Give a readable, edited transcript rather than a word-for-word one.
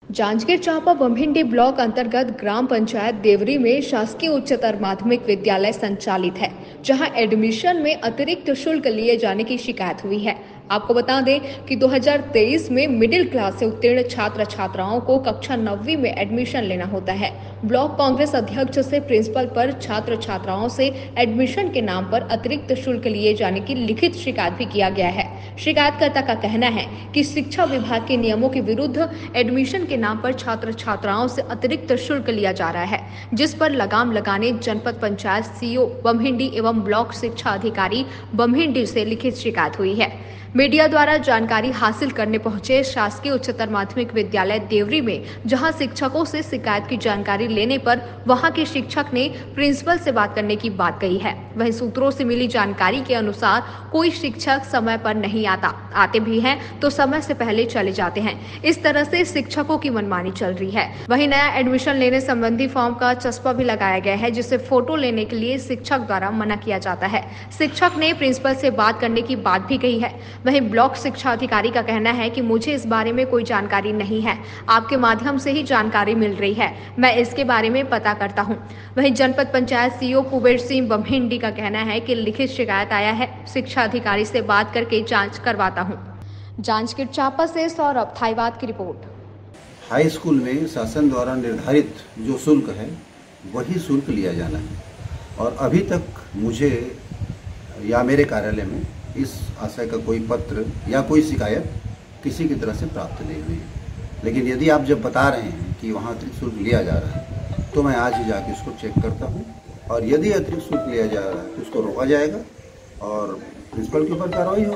Janjgir Champa बम्हिंडी block अंतर्गत ग्राम पंचायत देवरी में शासकीय उच्चतर माध्यमिक विद्यालय संचालित है, जहां एडमिशन में अतिरिक्त शुल्क लिए जाने की शिकायत हुई है। आपको बता दें कि 2023 में मिडिल क्लास से उत्तीर्ण छात्र छात्राओं को कक्षा 9वीं में एडमिशन लेना होता है। ब्लॉक कांग्रेस अध्यक्ष से प्रिंसिपल पर छात्र छात्राओं से एडमिशन के नाम पर अतिरिक्त शुल्क लिए जाने की लिखित शिकायत भी किया गया है। शिकायतकर्ता का कहना है कि शिक्षा विभाग के नियमों के विरुद्ध एडमिशन के नाम पर छात्र छात्राओं से अतिरिक्त शुल्क लिया जा रहा है, जिस पर लगाम लगाने जनपद पंचायत सीईओ बम्हिंडी एवं ब्लॉक शिक्षा अधिकारी बम्हिंडी से लिखित शिकायत हुई है। मीडिया द्वारा जानकारी हासिल करने पहुंचे शासकीय उच्चतर माध्यमिक विद्यालय देवरी में, जहां शिक्षकों से शिकायत की जानकारी लेने पर वहां के शिक्षक ने प्रिंसिपल से बात करने की बात कही है। वहीं सूत्रों से मिली जानकारी के अनुसार कोई शिक्षक समय पर नहीं आते भी हैं तो समय से पहले चले जाते हैं। इस तरह से शिक्षकों की मनमानी चल रही है। वहीं नया एडमिशन लेने संबंधी फॉर्म का चस्पा भी लगाया गया है, जिसे फोटो लेने के लिए शिक्षक द्वारा मना किया जाता है। शिक्षक ने प्रिंसिपल से बात करने की बात भी कही है। वहीं ब्लॉक शिक्षा अधिकारी का कहना है कि मुझे इस बारे में कोई जानकारी नहीं है, आपके माध्यम से ही जानकारी मिल रही है, मैं इसके बारे में पता करता हूं। वहीं जनपद पंचायत सीईओ कुबेर सिंह बम्हिंडी का कहना है कि लिखित शिकायत आया है, शिक्षा अधिकारी से बात करके जांच करवाता हूं। जांजगीर चांपा से सौरभ थाईवाद की रिपोर्ट। हाई स्कूल में शासन द्वारा निर्धारित जो शुल्क है वही शुल्क लिया जाना है, और अभी तक मुझे या मेरे कार्यालय में इस आशय का कोई पत्र या कोई शिकायत किसी की तरफ से प्राप्त नहीं हुई है। लेकिन यदि आप जब बता रहे हैं कि वहाँ अतिरिक्त शुल्क लिया जा रहा है, तो मैं आज ही जाके उसको चेक करता हूँ, और यदि अतिरिक्त शुल्क लिया जा रहा है तो उसको रोका जाएगा और प्रिंसिपल के ऊपर कार्रवाई होगी।